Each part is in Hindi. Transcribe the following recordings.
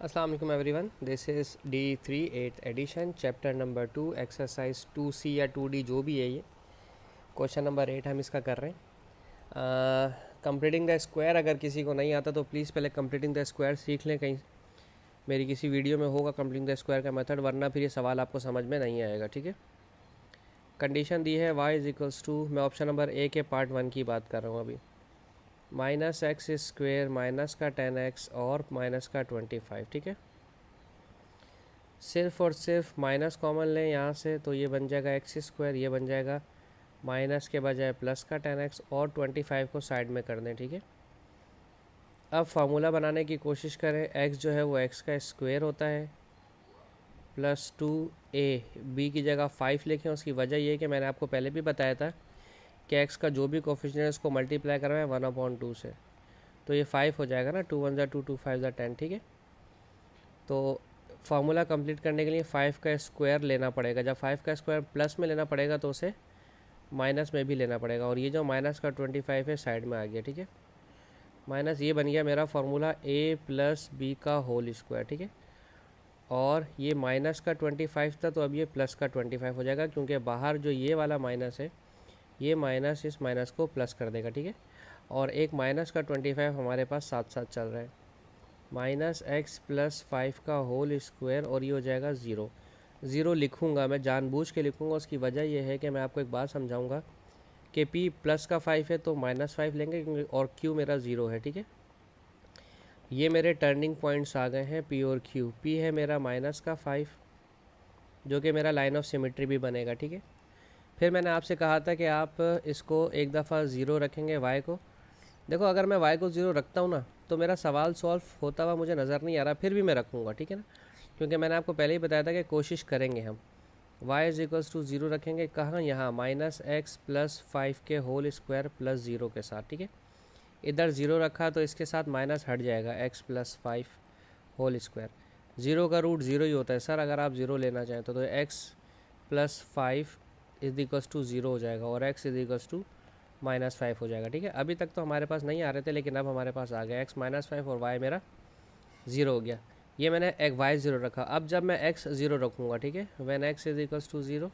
अस्सलाम वालेकुम everyone, this is D3 8th edition, chapter number 2, exercise 2C या 2D जो भी है। ये क्वेश्चन नंबर 8 हम इसका कर रहे हैं। कंप्लीटिंग द स्क्वायर अगर किसी को नहीं आता तो प्लीज़ पहले कंप्लीटिंग द स्क्वायर सीख लें। कहीं मेरी किसी वीडियो में होगा कंप्लीटिंग द स्क्वायर का मेथड, वरना फिर ये सवाल आपको समझ में नहीं आएगा। ठीक है, कंडीशन दी है y इज़ टू, मैं ऑप्शन नंबर ए के पार्ट 1 की बात कर रहा हूँ अभी, माइनस एक्स स्क्वेयर माइनस का 10x और माइनस का 25। ठीक है, सिर्फ और सिर्फ माइनस कॉमन लें यहाँ से तो ये बन जाएगा एक्स स्क्वायर, ये बन जाएगा माइनस के बजाय प्लस का 10x और 25 को साइड में कर दें। ठीक है, अब फार्मूला बनाने की कोशिश करें। x जो है वो x का स्क्वायर होता है प्लस 2a, b की जगह 5 लिखें। उसकी वजह ये है कि मैंने आपको पहले भी बताया था कि x का जो भी कोफिशिएंट है उसको मल्टीप्लाई करना है 1/2 से, तो ये 5 हो जाएगा ना, 2 1 ज़ा 2 2 5 ज़ा 10। ठीक है, तो फार्मूला कंप्लीट करने के लिए 5 का स्क्वायर लेना पड़ेगा। जब 5 का स्क्वायर प्लस में लेना पड़ेगा तो उसे माइनस में भी लेना पड़ेगा, और ये जो माइनस का 25 है साइड में आ गया। ठीक है, माइनस ये बन गया मेरा फार्मूला a प्लस बी का होल स्क्वायर। ठीक है, और ये माइनस का 25 था तो अब ये प्लस का 25 हो जाएगा, क्योंकि बाहर जो ये वाला माइनस है ये माइनस इस माइनस को प्लस कर देगा। ठीक है, और एक माइनस का 25 हमारे पास साथ साथ चल रहा है, माइनस एक्स प्लस 5 का होल स्क्वायर, और ये हो जाएगा ज़ीरो। ज़ीरो लिखूँगा मैं, जानबूझ के लिखूँगा। उसकी वजह यह है कि मैं आपको एक बात समझाऊँगा कि p प्लस का 5 है तो -5 लेंगे, क्योंकि और q मेरा ज़ीरो है। ठीक है, ये मेरे टर्निंग पॉइंट्स आ गए हैं p और q। p है मेरा -5 जो कि मेरा लाइन ऑफ सिमेट्री भी बनेगा। ठीक है, फिर मैंने आपसे कहा था कि आप इसको एक दफ़ा ज़ीरो रखेंगे y को। देखो, अगर मैं y को ज़ीरो रखता हूँ ना तो मेरा सवाल सॉल्व होता हुआ मुझे नज़र नहीं आ रहा, फिर भी मैं रखूँगा। ठीक है ना, क्योंकि मैंने आपको पहले ही बताया था कि कोशिश करेंगे हम y इज़ टू ज़ीरो रखेंगे। कहाँ? यहाँ माइनस एक्स प्लस 5 के होल स्क्वायर प्लस ज़ीरो के साथ। ठीक है, इधर ज़ीरो रखा तो इसके साथ माइनस हट जाएगा, x plus 5 whole square. Zero का रूट ज़ीरो ही होता है सर, अगर आप ज़ीरो लेना चाहें तो x plus 5 is to zero हो जाएगा, और एक्स इज़ टू -5 हो जाएगा। ठीक है, अभी तक तो हमारे पास नहीं आ रहे थे, लेकिन अब हमारे पास आ गया एक्स -5 और वाई मेरा ज़ीरो हो गया। ये मैंने एक वाई ज़ीरो रखा। अब जब मैं एक्स ज़ीरो रखूँगा, ठीक है, when x is to zero,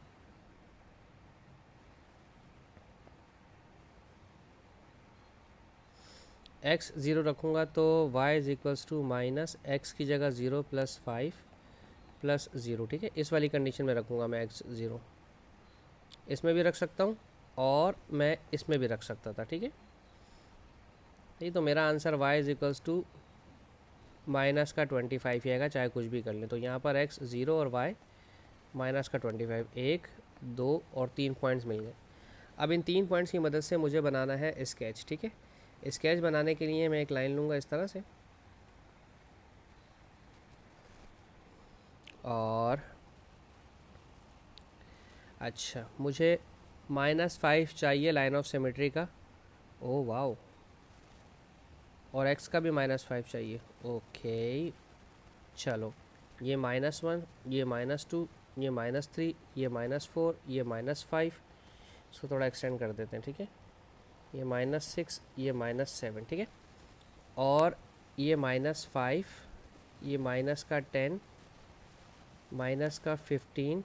x zero रखूँगा तो y is to minus x की जगह ज़ीरो प्लस 5 प्लस ज़ीरो। ठीक है, इस वाली कंडीशन में रखूँगा मैं एक्स ज़ीरो। इसमें भी रख सकता हूँ और मैं इसमें भी रख सकता था। ठीक है, नहीं तो मेरा answer y is to minus का 25 ही आएगा, चाहे कुछ भी कर लें। तो यहाँ पर x ज़ीरो और y माइनस का 25, 1 2 और 3 पॉइंट्स मिल गए। अब इन 3 पॉइंट्स की मदद से मुझे बनाना है स्केच। ठीक है, स्केच बनाने के लिए मैं एक लाइन लूँगा इस तरह से, और अच्छा मुझे -5 चाहिए लाइन ऑफ सिमेट्री का। ओ वाओ, और x का भी -5 चाहिए। ओके, चलो ये -1, ये -2, ये -3, ये -4, ये -5, इसको थोड़ा एक्सटेंड कर देते हैं। ठीक है, ये -6, ये -7। ठीक है, और ये -5, ये माइनस का 10, माइनस का 15,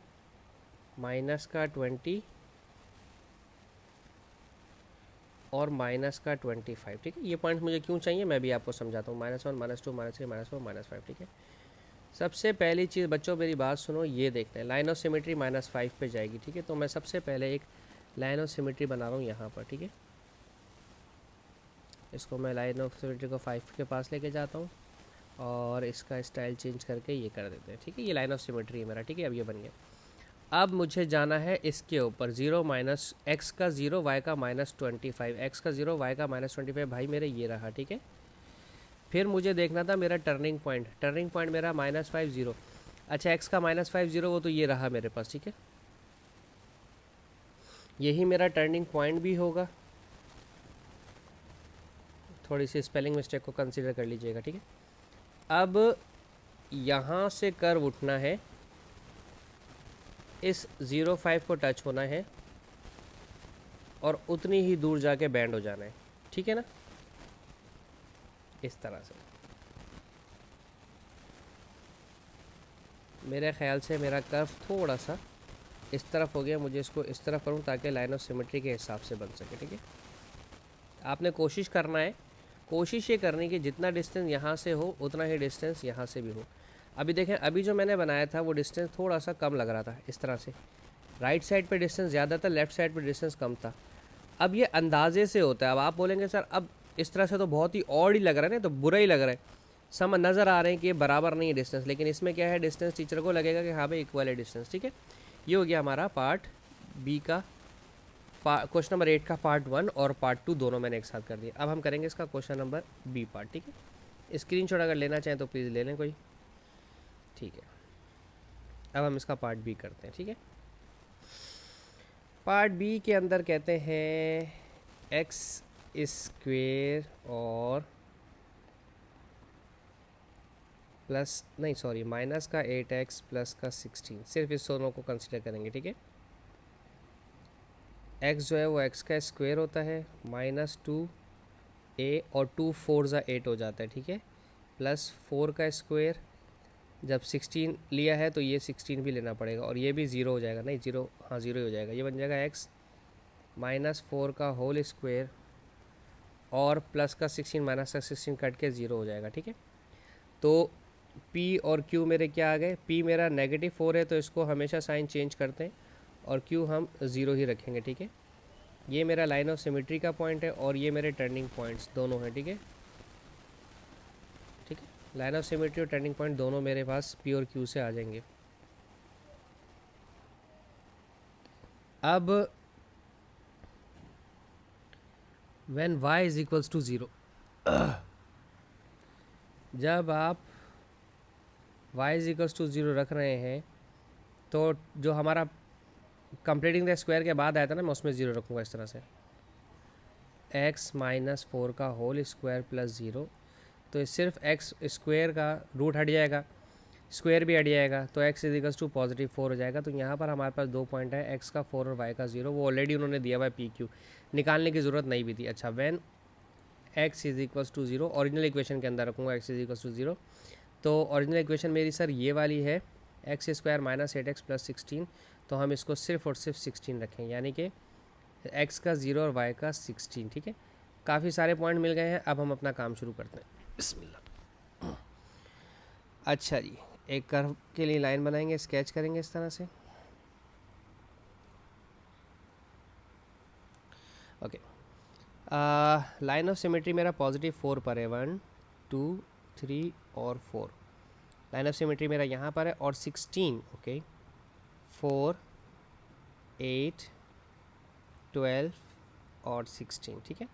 माइनस का 20 और माइनस का 25। ठीक है, ये पॉइंट मुझे क्यों चाहिए मैं भी आपको समझाता हूँ। -1, -2, -3, -4, -5। ठीक है, सबसे पहली चीज़ बच्चों मेरी बात सुनो, ये देखते हैं लाइन ऑफ सिमेट्री -5 पे जाएगी। ठीक है, तो मैं सबसे पहले एक लाइन ऑफ सिमेट्री बना रहा हूँ यहाँ पर। ठीक है, इसको मैं लाइन ऑफ सिमेट्री को 5 के पास लेके जाता हूँ और इसका स्टाइल चेंज करके ये कर देते हैं। ठीक है, ये लाइन ऑफ सिमेट्री है मेरा। ठीक है, अब ये बन गया। अब मुझे जाना है इसके ऊपर, ज़ीरो माइनस एक्स का ज़ीरो, वाई का -25, एक्स का ज़ीरो, वाई का -25। भाई मेरे ये रहा। ठीक है, फिर मुझे देखना था मेरा टर्निंग पॉइंट। टर्निंग पॉइंट मेरा -5 0। अच्छा, एक्स का -5 0 वो तो ये रहा मेरे पास। ठीक है, यही मेरा टर्निंग पॉइंट भी होगा। थोड़ी सी स्पेलिंग मिस्टेक को कंसीडर कर लीजिएगा। ठीक है, अब यहाँ से कर्व उठना है, इस 0.5 को टच होना है और उतनी ही दूर जाके बैंड हो जाना है। ठीक है ना, इस तरह से। मेरे ख्याल से मेरा कर्व थोड़ा सा इस तरफ हो गया, मुझे इसको इस तरफ करूँ ताकि लाइन ऑफ सिमेट्री के हिसाब से बन सके। ठीक है, आपने कोशिश करना है, कोशिश ये करनी कि जितना डिस्टेंस यहाँ से हो उतना ही डिस्टेंस यहाँ से भी हो। अभी देखें, अभी जो मैंने बनाया था वो डिस्टेंस थोड़ा सा कम लग रहा था इस तरह से, राइट साइड पे डिस्टेंस ज़्यादा था, लेफ़्ट साइड पे डिस्टेंस कम था। अब ये अंदाजे से होता है। अब आप बोलेंगे सर अब इस तरह से तो बहुत ही ऑड ही लग रहा है ना, तो बुरा ही लग रहा है, समझ नज़र आ रहे हैं कि ये बराबर नहीं है डिस्टेंस, लेकिन इसमें क्या है, डिस्टेंस टीचर को लगेगा कि हाँ भाई इक्वल है डिस्टेंस। ठीक है, ये हो गया हमारा पार्ट बी का, क्वेश्चन नंबर 8 का पार्ट 1 और पार्ट 2 दोनों मैंने एक साथ कर दिया। अब हम करेंगे इसका क्वेश्चन नंबर बी पार्ट। ठीक है, स्क्रीनशॉट अगर लेना चाहें तो प्लीज़ ले लें कोई। ठीक है, अब हम इसका पार्ट बी करते हैं। ठीक है, पार्ट बी के अंदर कहते हैं एक्स स्क्वेयर और प्लस नहीं सॉरी माइनस का 8x प्लस का 16, सिर्फ इस दोनों को कंसिडर करेंगे। ठीक है, x जो है वो x का स्क्वायर होता है, -2a और 2 4 ज़ा 8 हो जाता है। ठीक है, प्लस 4 का स्क्वायर, जब 16 लिया है तो ये 16 भी लेना पड़ेगा और ये भी 0 हो जाएगा, नहीं 0, हाँ 0 ही हो जाएगा। ये बन जाएगा x -4 का होल स्क्वायर और प्लस का 16 माइनस का 16 कट के 0 हो जाएगा। ठीक है, तो p और q मेरे क्या आ गए, p मेरा -4 है तो इसको हमेशा साइन चेंज करते हैं और q हम 0 ही रखेंगे। ठीक है, ये मेरा लाइन ऑफ सिमेट्री का पॉइंट है और ये मेरे टर्निंग पॉइंट्स दोनों हैं। ठीक है, ठीक है, लाइन ऑफ सिमेट्री और टर्निंग पॉइंट दोनों मेरे पास p और q से आ जाएंगे। अब when y is equals to 0, जब आप y इज इक्वल्स टू 0 रख रहे हैं तो जो हमारा कंप्लीटिंग द स्क्वायर के बाद आया था ना, मैं उसमें 0 रखूँगा इस तरह से, x -4 का होल स्क्वायर प्लस 0, तो सिर्फ x स्क्वायर का रूट हट जाएगा, स्क्वायर भी हट जाएगा, तो x इज इक्वल्स टू +4 हो जाएगा। तो यहाँ पर हमारे पास 2 पॉइंट है, x का 4 और y का 0, वो ऑलरेडी उन्होंने दिया हुआ है पी क्यू, निकालने की ज़रूरत नहीं भी थी। अच्छा, when x is equals to 0, original equation के अंदर रखूँगा x इज इक्वल्स टू 0, तो ओरिजिनल इक्वेशन मेरी सर ये वाली है, एक्स स्क्वायर -8x प्लस 16, तो हम इसको सिर्फ और सिर्फ 16 रखें, यानी कि x का 0 और y का 16। ठीक है, काफ़ी सारे पॉइंट मिल गए हैं, अब हम अपना काम शुरू करते हैं। बिस्मिल्लाह। अच्छा जी, एक कर्व के लिए लाइन बनाएंगे, स्केच करेंगे इस तरह से। ओके, लाइन ऑफ सिमेट्री मेरा +4 पर है, 1 2 3 और 4, लाइन ऑफ सिमेट्री मेरा यहाँ पर है, और 16, ओके, 4 8 12 और 16। ठीक है,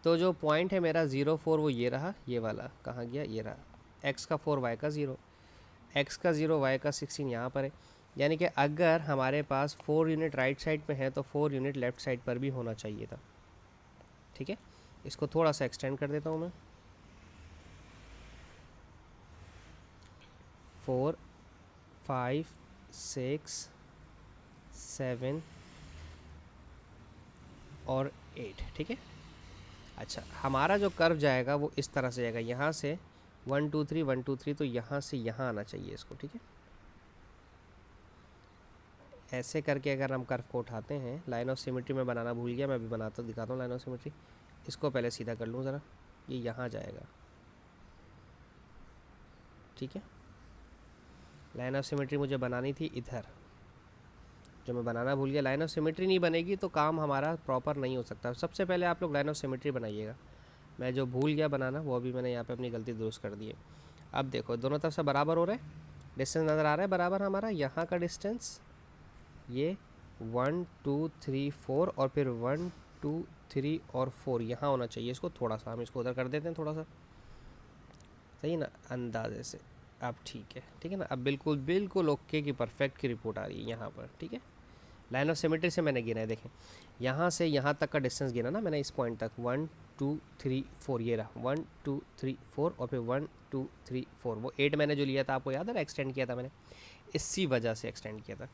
तो जो पॉइंट है मेरा 0 4 वो ये रहा, ये वाला कहाँ गया, ये रहा, x का 4 y का 0, x का 0 y का 16 यहाँ पर है, यानी कि अगर हमारे पास 4 यूनिट राइट साइड पे है तो 4 यूनिट लेफ़्ट साइड पर भी होना चाहिए था। ठीक है, इसको थोड़ा सा एक्सटेंड कर देता हूँ मैं, 4 5 6 7 और 8। ठीक है, अच्छा, हमारा जो कर्व जाएगा वो इस तरह से जाएगा, यहाँ से 1 2 3 1 2 3, तो यहाँ से यहाँ आना चाहिए इसको। ठीक है, ऐसे करके अगर हम कर्व को उठाते हैं, लाइन ऑफ सिमेट्री में बनाना भूल गया, मैं अभी बनाता दिखाता हूँ लाइन ऑफ सिमेट्री। इसको पहले सीधा कर लूँ ज़रा, ये यहाँ जाएगा। ठीक है, लाइन ऑफ सिमेट्री मुझे बनानी थी इधर, जो मैं बनाना भूल गया। लाइन ऑफ सिमेट्री नहीं बनेगी तो काम हमारा प्रॉपर नहीं हो सकता। सबसे पहले आप लोग लाइन ऑफ सिमेट्री बनाइएगा, मैं जो भूल गया बनाना वो अभी मैंने यहाँ पे अपनी गलती दुरुस्त कर दी है। अब देखो दोनों तरफ से बराबर हो रहा है, डिस्टेंस नज़र आ रहा है बराबर, हमारा यहाँ का डिस्टेंस ये 1 2 3 4 और फिर 1 2 3 और 4 यहाँ होना चाहिए। इसको थोड़ा सा हम इसको उधर कर देते हैं, थोड़ा सा, सही ना, अंदाजे से। अब ठीक है ना, अब बिल्कुल बिल्कुल ओके की परफेक्ट की रिपोर्ट आ रही है यहाँ पर। ठीक है, लाइन ऑफ सिमेट्री से मैंने गिना है, देखें यहाँ से यहाँ तक का डिस्टेंस गिना ना मैंने, इस पॉइंट तक 1 2 3 4, ये रहा 1 2 3 4 और फिर 1 2 3 4, वो 8 मैंने जो लिया था आपको याद है ना, एक्सटेंड किया था मैंने, इसी वजह से एक्सटेंड किया था।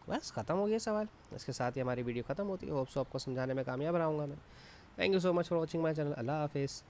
बस ख़त्म हो गया सवाल, इसके साथ ही हमारी वीडियो ख़त्म होती है। होप सो आपको समझाने में कामयाब रहूँगा मैं। Thank you so much for watching my channel. अल्लाह हाफिज़।